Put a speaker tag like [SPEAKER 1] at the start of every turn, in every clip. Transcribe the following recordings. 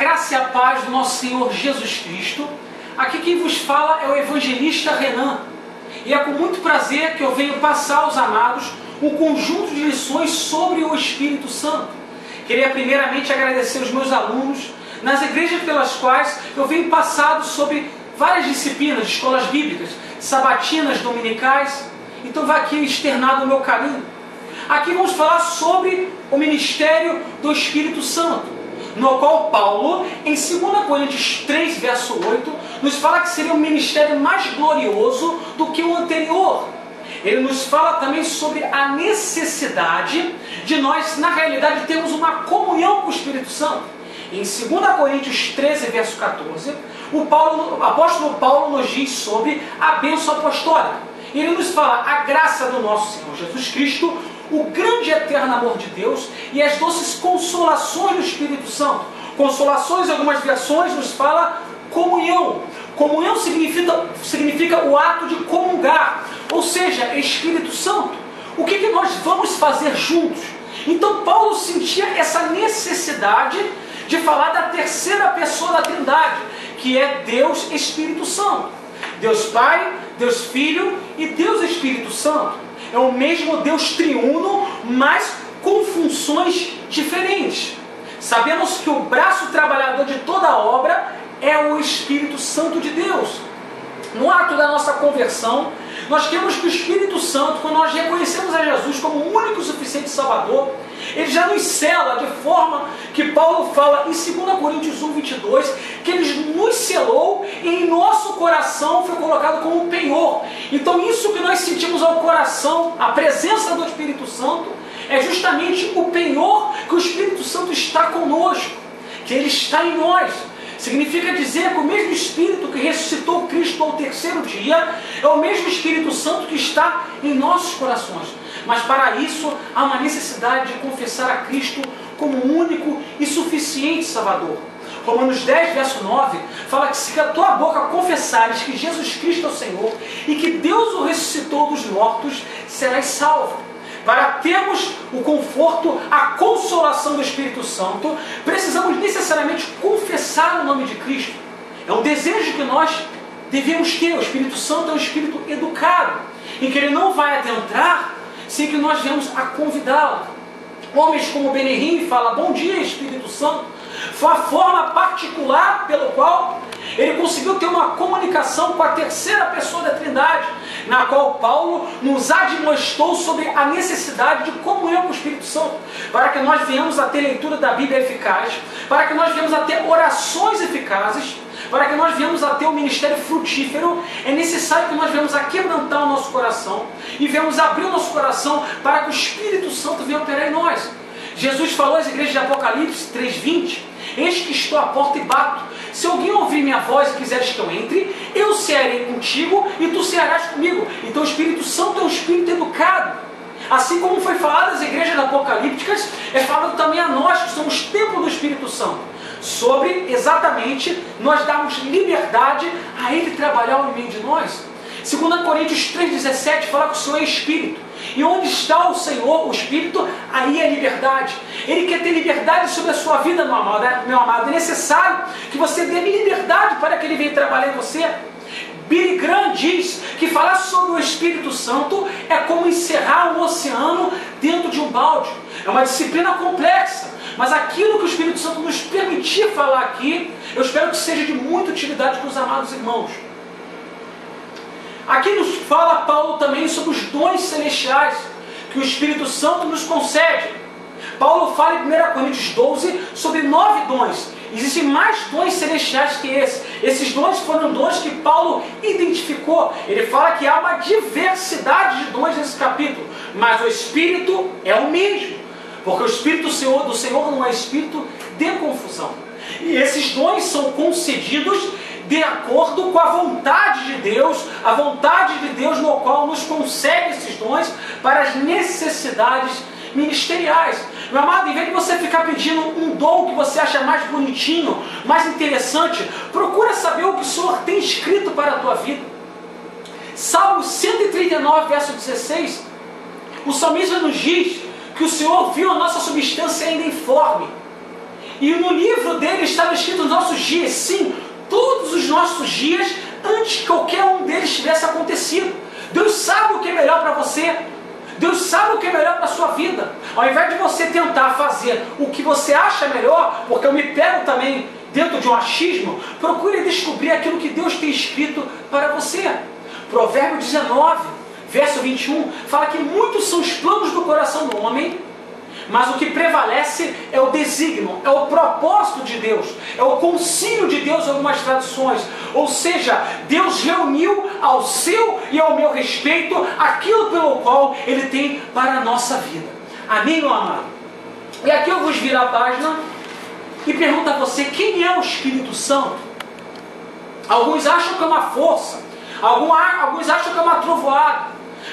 [SPEAKER 1] graça e a paz do nosso Senhor Jesus Cristo. Aqui quem vos fala é o evangelista Renan. E é com muito prazer que eu venho passar aos amados um conjunto de lições sobre o Espírito Santo. Queria primeiramente agradecer os meus alunos nas igrejas pelas quais eu venho passado sobre várias disciplinas, escolas bíblicas, sabatinas, dominicais. Então vai aqui externado o meu carinho. Aqui vamos falar sobre o ministério do Espírito Santo, no qual Paulo, em 2 Coríntios 3, verso 8, nos fala que seria um ministério mais glorioso do que o anterior. Ele nos fala também sobre a necessidade de nós, na realidade, termos uma comunhão com o Espírito Santo. Em 2 Coríntios 13, verso 14, o apóstolo Paulo nos diz sobre a bênção apostólica. Ele nos fala a graça do nosso Senhor Jesus Cristo, o grande e eterno amor de Deus e as doces consolações do Espírito Santo. Consolações, em algumas versões, nos fala comunhão. Comunhão significa o ato de comungar, ou seja, Espírito Santo. O que nós vamos fazer juntos? Então Paulo sentia essa necessidade de falar da terceira pessoa da Trindade, que é Deus Espírito Santo. Deus Pai, Deus Filho e Deus Espírito Santo. É o mesmo Deus triuno, mas com funções diferentes. Sabemos que o braço trabalhador de toda a obra é o Espírito Santo de Deus. No ato da nossa conversão, nós temos que o Espírito Santo, quando nós reconhecemos a Jesus como o único e suficiente Salvador, ele já nos sela de forma que Paulo fala em 2 Coríntios 1, 22, que ele nos selou e em nosso coração foi colocado como um penhor. Então isso que nós sentimos ao coração, a presença do Espírito Santo, é justamente o penhor que o Espírito Santo está conosco, que ele está em nós. Significa dizer que o mesmo Espírito que ressuscitou Cristo ao terceiro dia é o mesmo Espírito Santo que está em nossos corações. Mas para isso há uma necessidade de confessar a Cristo como o único e suficiente Salvador. Romanos 10, verso 9, fala que se com a tua boca confessares que Jesus Cristo é o Senhor e que Deus o ressuscitou dos mortos, serás salvo. Para termos o conforto, a consolação do Espírito Santo, precisamos necessariamente confessar o nome de Cristo. É um desejo que nós devemos ter. O Espírito Santo é um Espírito educado, em que ele não vai adentrar sem que nós venhamos a convidá-lo. Homens como Benihim fala, bom dia Espírito Santo, foi a forma particular pelo qual ele conseguiu ter uma comunicação com a terceira pessoa da Trindade, na qual Paulo nos admoestou sobre a necessidade de comunhão com o Espírito Santo, para que nós venhamos a ter leitura da Bíblia eficaz, para que nós venhamos a ter orações eficazes, para que nós venhamos a ter um ministério frutífero. É necessário que nós venhamos a quebrantar o nosso coração e venhamos abrir o nosso coração para que o Espírito Santo venha operar em nós. Jesus falou às igrejas de Apocalipse 3:20, eis que estou à porta e bato. Se alguém ouvir minha voz e quiseres que eu entre, eu cearei contigo e tu cearás comigo. Então o Espírito Santo é um Espírito educado. Assim como foi falado às igrejas apocalípticas, é falado também a nós que somos templo do Espírito Santo, sobre exatamente nós darmos liberdade a Ele trabalhar no meio de nós. 2 Coríntios 3,17 fala que o Senhor é Espírito. E onde está o Senhor, o Espírito, aí é liberdade. Ele quer ter liberdade sobre a sua vida, meu amado. É necessário que você dê liberdade para que Ele venha trabalhar em você. Billy Graham diz que falar sobre o Espírito Santo é como encerrar um oceano dentro de um balde. É uma disciplina complexa, mas aquilo que o Espírito Santo nos permitir falar aqui, eu espero que seja de muita utilidade para os amados irmãos. Aqui nos fala Paulo também sobre os dons celestiais que o Espírito Santo nos concede. Paulo fala em 1 Coríntios 12 sobre 9 dons. Existem mais dons celestiais que esses. Esses dons foram dons que Paulo identificou. Ele fala que há uma diversidade de dons nesse capítulo, mas o Espírito é o mesmo, porque o Espírito do Senhor não é espírito de confusão. E esses dons são concedidos de acordo com a vontade de Deus, a vontade de Deus no qual nos concede esses dons para as necessidades ministeriais. Meu amado, em vez de você ficar pedindo um dom que você acha mais bonitinho, mais interessante, procura saber o que o Senhor tem escrito para a tua vida. Salmo 139, verso 16, o salmista nos diz que o Senhor viu a nossa substância ainda informe E no livro dele estava escrito os nossos dias, sim, todos os nossos dias, antes que qualquer um deles tivesse acontecido. Deus sabe o que é melhor para você. Deus sabe o que é melhor para a sua vida. Ao invés de você tentar fazer o que você acha melhor, porque eu me pego também dentro de um achismo, procure descobrir aquilo que Deus tem escrito para você. Provérbio 19, verso 21, fala que muitos são os planos do coração do homem, mas o que prevalece é o desígnio, é o propósito de Deus, é o concílio de Deus em algumas traduções. Ou seja, Deus reuniu ao seu e ao meu respeito aquilo pelo qual Ele tem para a nossa vida. Amém, meu amado? E aqui eu vos viro a página e pergunto a você, quem é o Espírito Santo? Alguns acham que é uma força, alguns acham que é uma trovoada,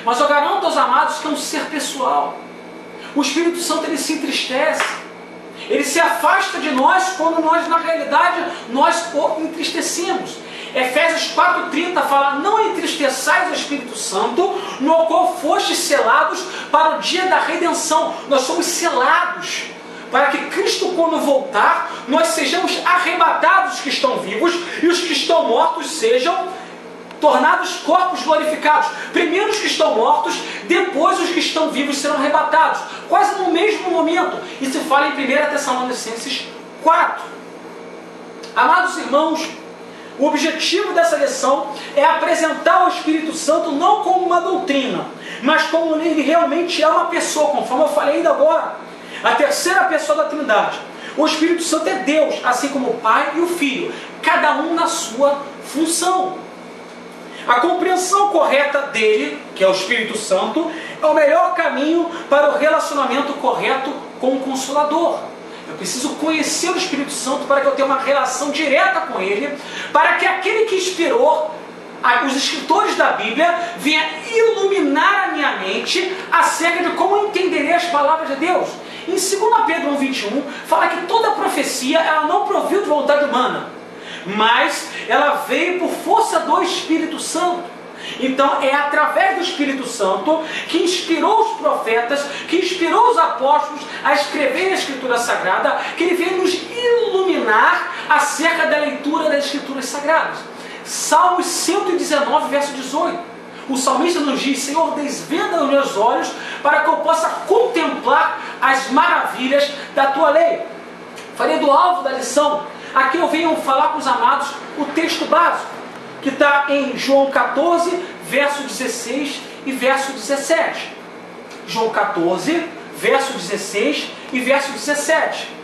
[SPEAKER 1] mas eu garanto aos amados que é um ser pessoal. O Espírito Santo, ele se entristece, ele se afasta de nós quando nós, na realidade, nós o entristecemos. Efésios 4,30 fala: não entristeçais o Espírito Santo, no qual fostes selados para o dia da redenção. Nós somos selados para que Cristo, quando voltar, nós sejamos arrebatados, os que estão vivos, e os que estão mortos sejam tornados corpos glorificados. Primeiro os que estão mortos, depois os que estão vivos serão arrebatados, quase no mesmo momento. Isso fala em 1 Tessalonicenses 4. Amados irmãos, o objetivo dessa lição é apresentar o Espírito Santo não como uma doutrina, mas como ele realmente é uma pessoa, conforme eu falei ainda agora, a terceira pessoa da Trindade. O Espírito Santo é Deus, assim como o Pai e o Filho, cada um na sua função. A compreensão correta dele, que é o Espírito Santo, é o melhor caminho para o relacionamento correto com o Consolador. Eu preciso conhecer o Espírito Santo para que eu tenha uma relação direta com ele, para que aquele que inspirou os escritores da Bíblia venha iluminar a minha mente acerca de como eu entenderei as palavras de Deus. Em 2 Pedro 1,21, fala que toda profecia ela não proviu de vontade humana, mas ela veio por força do Espírito Santo. Então é através do Espírito Santo que inspirou os profetas, que inspirou os apóstolos a escrever a Escritura Sagrada, que ele veio nos iluminar acerca da leitura das Escrituras Sagradas. Salmos 119, verso 18. O salmista nos diz: Senhor, desvenda os meus olhos para que eu possa contemplar as maravilhas da tua lei. Falei do alvo da lição. Aqui eu venho falar com os amados o texto básico, que está em João 14, verso 16 e verso 17. João 14, verso 16 e verso 17.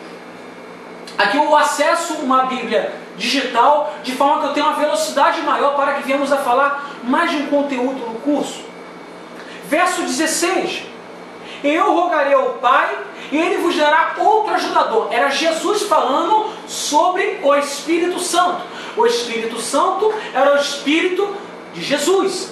[SPEAKER 1] Aqui eu acesso uma Bíblia digital, de forma que eu tenha uma velocidade maior para que venhamos a falar mais de um conteúdo no curso. Verso 16. Eu rogarei ao Pai, e Ele vos dará outro ajudador. Era Jesus falando sobre o Espírito Santo. O Espírito Santo era o Espírito de Jesus.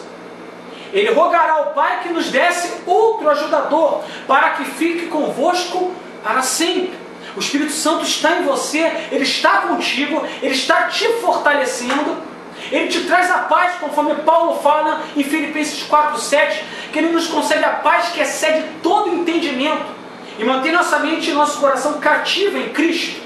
[SPEAKER 1] Ele rogará ao Pai que nos desse outro ajudador, para que fique convosco para sempre. O Espírito Santo está em você, Ele está contigo, Ele está te fortalecendo. Ele te traz a paz, conforme Paulo fala em Filipenses 4,7, que Ele nos concede a paz que excede todo entendimento e mantém nossa mente e nosso coração cativo em Cristo.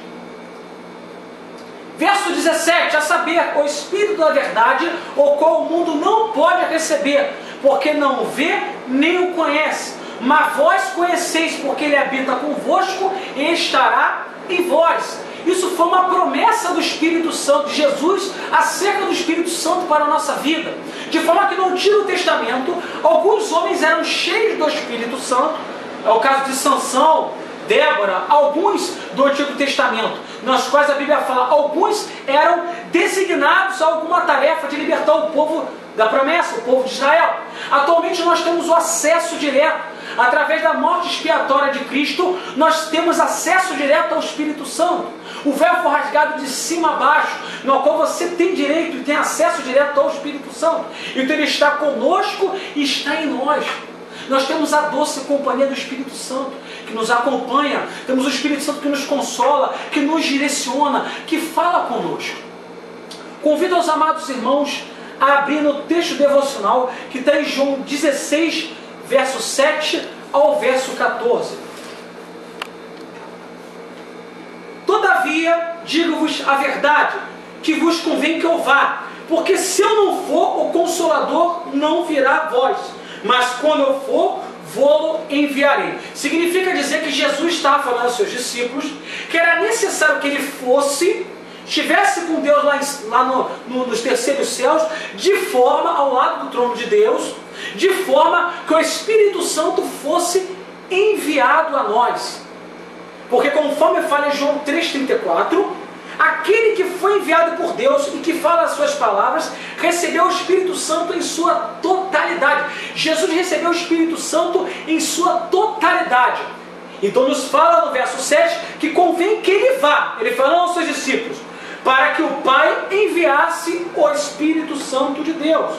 [SPEAKER 1] Verso 17, a saber, o Espírito da verdade, o qual o mundo não pode receber, porque não vê nem o conhece. Mas vós conheceis, porque Ele habita convosco e estará em vós. Isso foi uma promessa do Espírito Santo, de Jesus, acerca do Espírito Santo para a nossa vida. De forma que no Antigo Testamento, alguns homens eram cheios do Espírito Santo. É o caso de Sansão, Débora, alguns do Antigo Testamento, nas quais a Bíblia fala, alguns eram designados a alguma tarefa de libertar o povo da promessa, o povo de Israel. Atualmente nós temos o acesso direto. Através da morte expiatória de Cristo, nós temos acesso direto ao Espírito Santo. O véu foi rasgado de cima a baixo, no qual você tem direito e tem acesso direto ao Espírito Santo. Então Ele está conosco e está em nós. Nós temos a doce companhia do Espírito Santo, que nos acompanha. Temos o Espírito Santo que nos consola, que nos direciona, que fala conosco. Convido aos amados irmãos a abrir no texto devocional, que está em João 16, verso 7 ao verso 14. Todavia, Todavia, digo-vos a verdade, que vos convém que eu vá, porque se eu não for, o Consolador não virá a vós, mas quando eu for, vou-lo enviarei. Significa dizer que Jesus estava falando aos seus discípulos que era necessário que ele fosse, estivesse com Deus lá nos terceiros céus, de forma, ao lado do trono de Deus, de forma que o Espírito Santo fosse enviado a nós. Porque conforme fala em João 3,34, aquele que foi enviado por Deus e que fala as suas palavras, recebeu o Espírito Santo em sua totalidade. Jesus recebeu o Espírito Santo em sua totalidade. Então nos fala no verso 7 que convém que ele vá, ele falou aos seus discípulos, para que o Pai enviasse o Espírito Santo de Deus.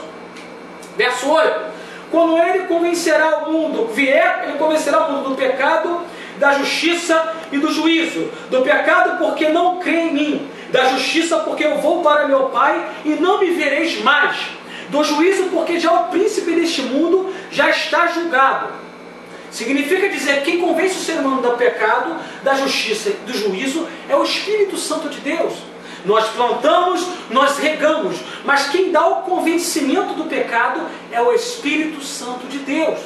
[SPEAKER 1] Verso 8, quando ele convencerá o mundo, vier, ele convencerá o mundo do pecado, da justiça e do juízo. Do pecado porque não crê em mim, da justiça porque eu vou para meu Pai e não me vereis mais, do juízo porque já o príncipe deste mundo já está julgado. Significa dizer que quem convence o ser humano do pecado, da justiça e do juízo é o Espírito Santo de Deus. Nós plantamos, nós regamos, mas quem dá o convencimento do pecado é o Espírito Santo de Deus.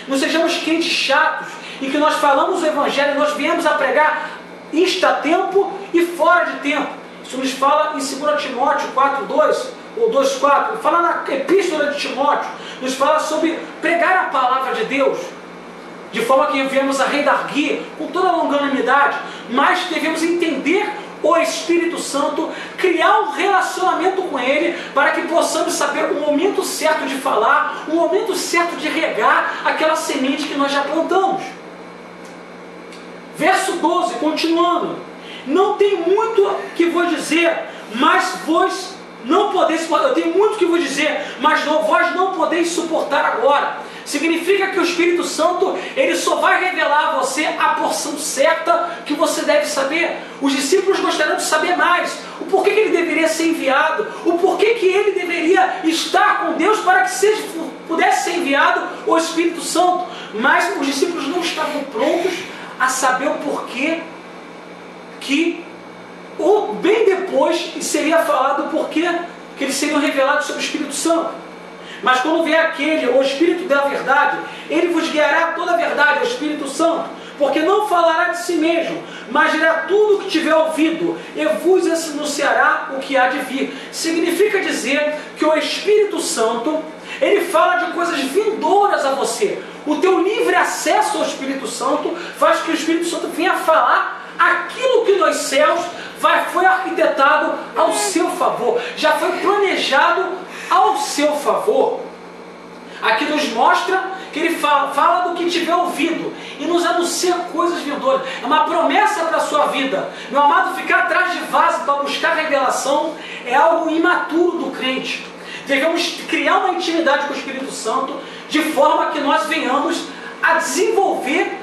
[SPEAKER 1] Não sejamos crentes chatos e que nós falamos o Evangelho, nós viemos a pregar insta tempo e fora de tempo. Isso nos fala em 2 Timóteo 4:2 ou 2:4, fala na Epístola de Timóteo, nos fala sobre pregar a palavra de Deus, de forma que viemos a redarguir com toda a longanimidade, mas devemos entender o Espírito Santo, criar um relacionamento com Ele, para que possamos saber o momento certo de falar, o momento certo de regar aquela semente que nós já plantamos. Verso 12, continuando, não tem muito que vos dizer, mas vós não podeis, eu tenho muito que vos dizer, mas vós não podeis suportar agora. Significa que o Espírito Santo, ele só vai revelar a você a porção certa que você deve saber. Os discípulos gostariam de saber mais, o porquê que ele deveria ser enviado, o porquê que ele deveria estar com Deus para que pudesse ser enviado o Espírito Santo. Mas os discípulos não estavam prontos a saber o porquê que, ou bem depois, seria falado o porquê que eles seriam revelados sobre o Espírito Santo. Mas quando vier aquele, o Espírito da verdade, ele vos guiará toda a verdade, o Espírito Santo, porque não falará de si mesmo, mas dirá tudo o que tiver ouvido, e vos anunciará o que há de vir. Significa dizer que o Espírito Santo, ele fala de coisas vindouras a você. O teu livre acesso ao Espírito Santo faz que o Espírito Santo venha falar aquilo que nos céus foi arquitetado ao seu favor, já foi planejado ao seu favor. Aqui nos mostra que ele fala do que tiver ouvido e nos anuncia coisas vindouras. É uma promessa para a sua vida. Meu amado, ficar atrás de vaso para buscar revelação é algo imaturo do crente. Devemos criar uma intimidade com o Espírito Santo de forma que nós venhamos a desenvolver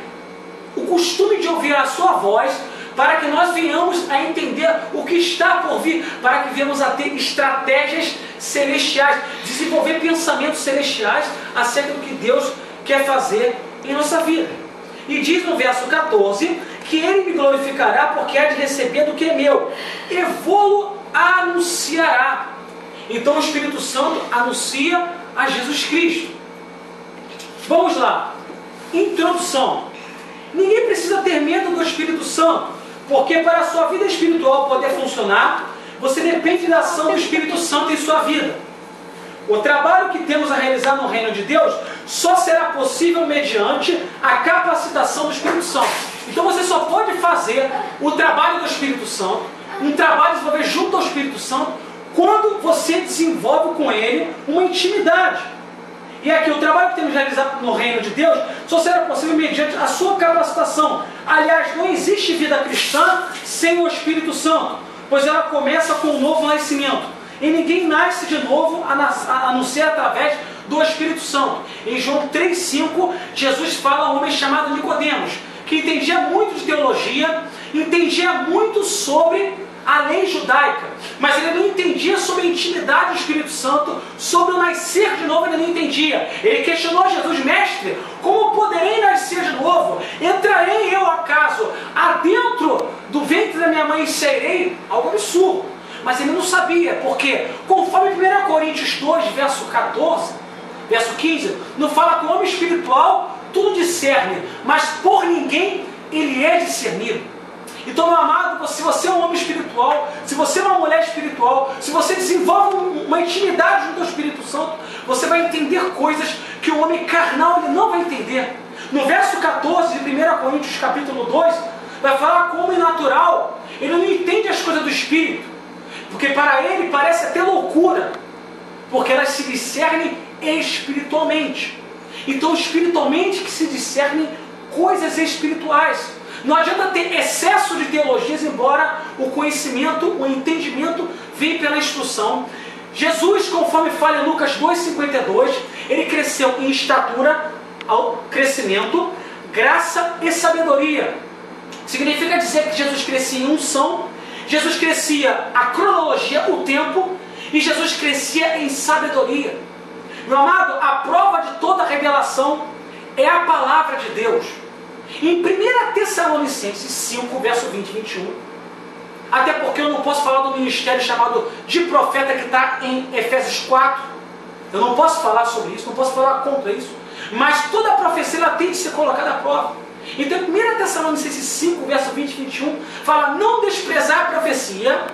[SPEAKER 1] o costume de ouvir a sua voz, para que nós venhamos a entender o que está por vir, para que venhamos a ter estratégias celestiais, desenvolver pensamentos celestiais acerca do que Deus quer fazer em nossa vida. E diz no verso 14, que ele me glorificará porque há de receber do que é meu, e vou-lo anunciará. Então o Espírito Santo anuncia a Jesus Cristo. Vamos lá. Introdução. Ninguém precisa ter medo do Espírito Santo, porque para a sua vida espiritual poder funcionar, você depende da ação do Espírito Santo em sua vida. O trabalho que temos a realizar no reino de Deus só será possível mediante a capacitação do Espírito Santo. Então você só pode fazer o trabalho do Espírito Santo, um trabalho de desenvolver junto ao Espírito Santo, quando você desenvolve com ele uma intimidade. E aqui o trabalho que temos realizado no reino de Deus só será possível mediante a sua capacitação. Aliás, não existe vida cristã sem o Espírito Santo, pois ela começa com um novo nascimento. E ninguém nasce de novo a não ser através do Espírito Santo. Em João 3,5, Jesus fala a um homem chamado Nicodemos, que entendia muito de teologia, entendia muito sobre a lei judaica, mas ele não entendia sobre a intimidade do Espírito Santo, sobre o nascer de novo ele não entendia. Ele questionou Jesus: mestre, como poderei nascer de novo? Entrarei eu acaso adentro do ventre da minha mãe e sairei? Algo absurdo. Mas ele não sabia, porque conforme 1 Coríntios 2, verso 15, não fala que o homem espiritual tudo discerne, mas por ninguém ele é discernido. Então, meu amado, se você é um homem espiritual, se você é uma mulher espiritual, se você desenvolve uma intimidade junto ao Espírito Santo, você vai entender coisas que o homem carnal ele não vai entender. No verso 14 de 1 Coríntios capítulo 2, vai falar que o homem natural, ele não entende as coisas do Espírito, porque para ele parece até loucura, porque elas se discernem espiritualmente. Então, espiritualmente que se discernem coisas espirituais. Não adianta ter excesso de teologias, embora o conhecimento, o entendimento venha pela instrução. Jesus, conforme fala em Lucas 2,52, ele cresceu em estatura, ao crescimento, graça e sabedoria. Significa dizer que Jesus crescia em unção, Jesus crescia a cronologia, o tempo, e Jesus crescia em sabedoria. Meu amado, a prova de toda revelação é a palavra de Deus. Em 1 Tessalonicenses 5, verso 20 e 21, até porque eu não posso falar do ministério chamado de profeta que está em Efésios 4, eu não posso falar sobre isso, não posso falar contra isso, mas toda a profecia ela tem de ser colocada à prova. Então 1 Tessalonicenses 5, verso 20 e 21, fala: não desprezar a profecia,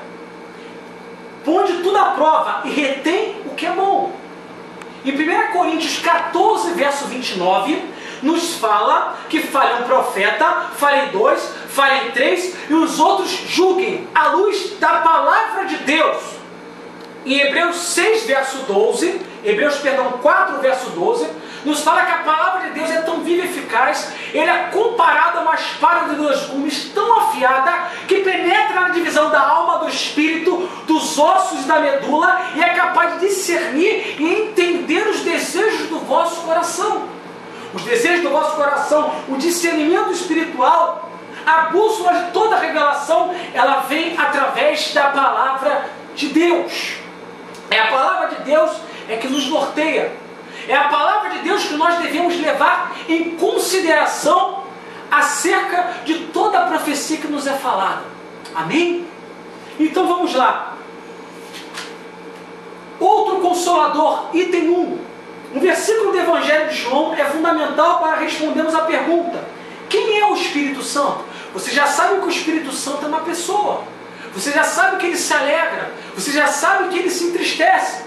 [SPEAKER 1] põe tudo à prova e retém o que é bom. Em 1 Coríntios 14, verso 29, nos fala que fale um profeta, fale dois, fale três, e os outros julguem à luz da palavra de Deus. Em Hebreus 6, verso 12, Hebreus 4, verso 12, nos fala que a palavra de Deus é tão viva e eficaz, ele é comparado a uma espada de dois gumes tão afiada, que penetra na divisão da alma, do espírito, dos ossos e da medula, e é capaz de discernir e entender os desejos do vosso coração. Os desejos do vosso coração, o discernimento espiritual, a bússola de toda a revelação, ela vem através da palavra de Deus. É a palavra de Deus que nos norteia. É a palavra de Deus que nós devemos levar em consideração acerca de toda a profecia que nos é falada. Amém? Então vamos lá. Outro consolador, item 1. Um versículo do Evangelho de João é fundamental para respondermos a pergunta: quem é o Espírito Santo? Você já sabe que o Espírito Santo é uma pessoa. Você já sabe que ele se alegra. Você já sabe que ele se entristece.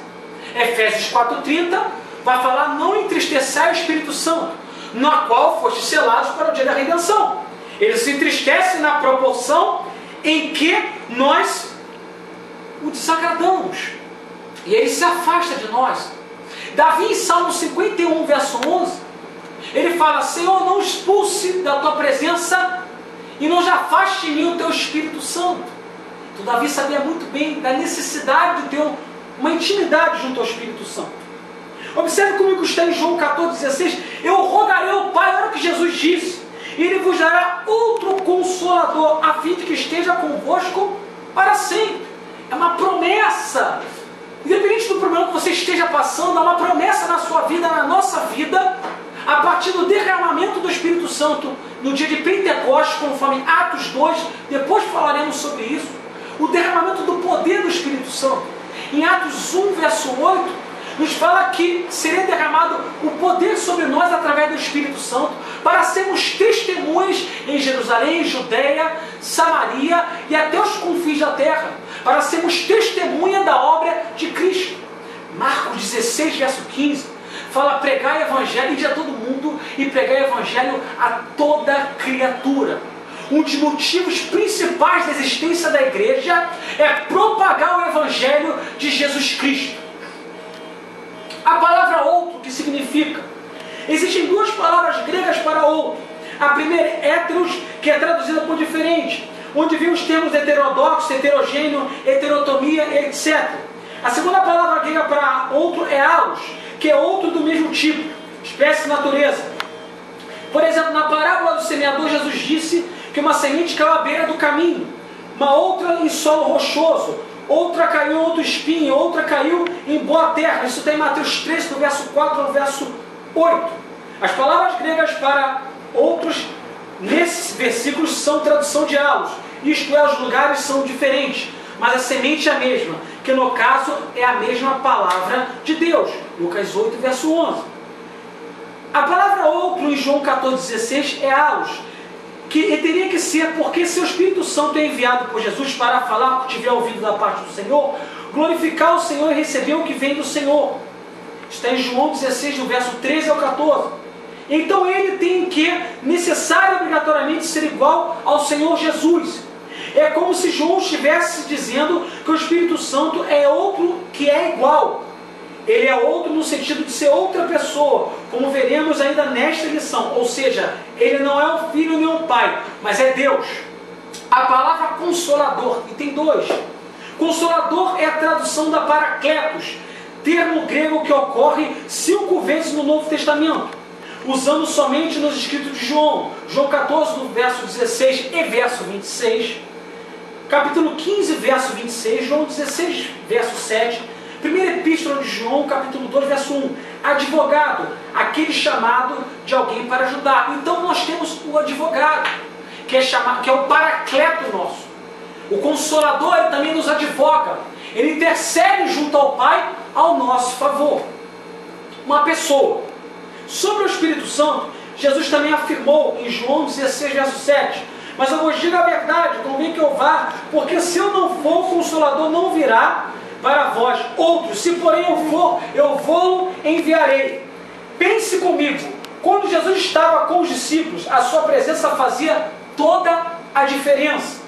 [SPEAKER 1] Efésios 4,30 vai falar: não entristeçai o Espírito Santo, na qual fostes selados para o dia da redenção. Ele se entristece na proporção em que nós o desagradamos. E ele se afasta de nós. Davi, em Salmo 51, verso 11, ele fala: Senhor, não expulse da tua presença e não já afaste de mim o teu Espírito Santo. Então Davi sabia muito bem da necessidade de ter uma intimidade junto ao Espírito Santo. Observe comigo que está em João 14,16. Eu rogarei ao Pai, olha o que Jesus disse, e Ele vos dará outro Consolador, a fim de que esteja convosco para sempre. É uma promessa. Independente do problema que você esteja passando, há uma promessa na sua vida, na nossa vida, a partir do derramamento do Espírito Santo no dia de Pentecostes, conforme Atos 2, depois falaremos sobre isso, o derramamento do poder do Espírito Santo. Em Atos 1, verso 8, nos fala que seria derramado o poder sobre nós através do Espírito Santo, para sermos testemunhas em Jerusalém, Judeia, Samaria e até os confins da terra, para sermos testemunha da obra de Cristo. Marcos 16, verso 15, fala: pregai o Evangelho e a todo mundo, e pregai o Evangelho a toda criatura. Um dos motivos principais da existência da igreja é propagar o Evangelho de Jesus Cristo. A palavra outro, que significa? Existem duas palavras gregas para outro. A primeira é heteros, que é traduzida por diferente, onde vem os termos heterodoxo, heterogêneo, heterotomia, etc. A segunda palavra grega para outro é alos, que é outro do mesmo tipo, espécie, natureza. Por exemplo, na parábola do semeador, Jesus disse que uma semente caiu à beira do caminho. uma outra em solo rochoso, outra caiu em outro espinho, outra caiu em boa terra. Isso tem em Mateus 13, do verso 4 ao verso 8. As palavras gregas para outros, nesses versículos, são tradução de alos. Isto é, os lugares são diferentes, mas a semente é a mesma, que no caso é a mesma palavra de Deus. Lucas 8, verso 11. A palavra outro em João 14,16 é alos, que teria que ser porque se o Espírito Santo é enviado por Jesus para falar o que tiver ouvido da parte do Senhor, glorificar o Senhor e receber o que vem do Senhor. Está em João 16, do verso 13 ao 14. Então ele tem que, necessário obrigatoriamente, ser igual ao Senhor Jesus. É como se João estivesse dizendo que o Espírito Santo é outro que é igual. Ele é outro no sentido de ser outra pessoa, como veremos ainda nesta lição. Ou seja, ele não é o Filho nem o Pai, mas é Deus. A palavra Consolador, e tem dois. Consolador é a tradução da Paracletos, termo grego que ocorre 5 vezes no Novo Testamento, usando somente nos escritos de João. João 14, no verso 16 e verso 26. Capítulo 15, verso 26. João 16, verso 7. Primeira Epístola de João, capítulo 2, verso 1. Advogado, aquele chamado de alguém para ajudar. Então nós temos o advogado, que é o paracleto nosso. O Consolador, ele também nos advoga. Ele intercede junto ao Pai ao nosso favor. Uma pessoa. Sobre o Espírito Santo, Jesus também afirmou em João 16, verso 7. Mas eu vos digo a verdade, convém que eu vá, porque se eu não for, o Consolador não virá para vós. Outro, se porém eu for, eu vou enviarei. Pense comigo, quando Jesus estava com os discípulos, a sua presença fazia toda a diferença.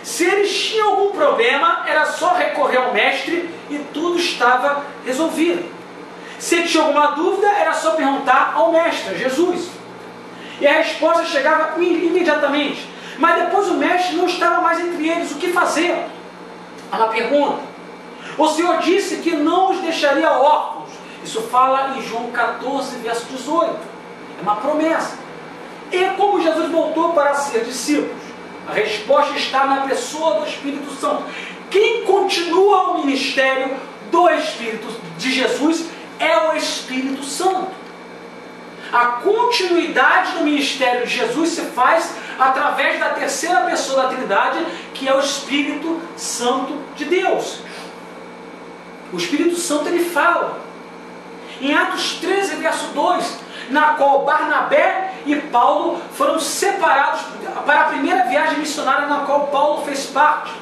[SPEAKER 1] Se eles tinham algum problema, era só recorrer ao Mestre e tudo estava resolvido. Se tinha alguma dúvida, era só perguntar ao Mestre, Jesus. E a resposta chegava imediatamente. Mas depois o Mestre não estava mais entre eles. O que fazer? Ela pergunta. O Senhor disse que não os deixaria órfãos. Isso fala em João 14, verso 18. É uma promessa. E como Jesus voltou para ser discípulos? A resposta está na pessoa do Espírito Santo. Quem continua o ministério do Espírito de Jesus é o Espírito Santo. A continuidade do ministério de Jesus se faz através da terceira pessoa da Trindade, que é o Espírito Santo de Deus. O Espírito Santo, ele fala. Em Atos 13, verso 2, na qual Barnabé e Paulo foram separados para a primeira viagem missionária na qual Paulo fez parte.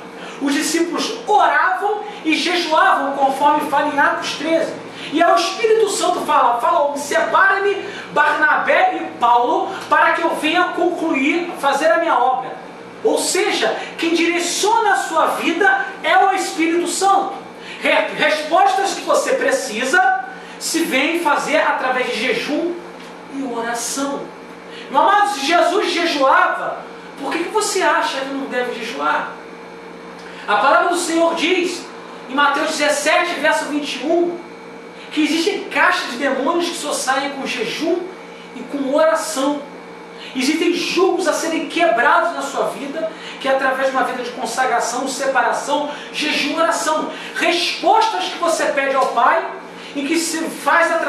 [SPEAKER 1] Os discípulos oravam e jejuavam, conforme fala em Atos 13. E aí o Espírito Santo fala, separa-me Barnabé e Paulo para que eu venha concluir, fazer a minha obra. Ou seja, quem direciona a sua vida é o Espírito Santo. Respostas que você precisa se vem fazer através de jejum e oração. Meu amado, se Jesus jejuava, por que você acha que não deve jejuar? A palavra do Senhor diz, em Mateus 17, verso 21, que existem caixas de demônios que só saem com jejum e com oração. Existem julgos a serem quebrados na sua vida, que é através de uma vida de consagração, separação, jejum e oração. Respostas que você pede ao Pai e que se faz através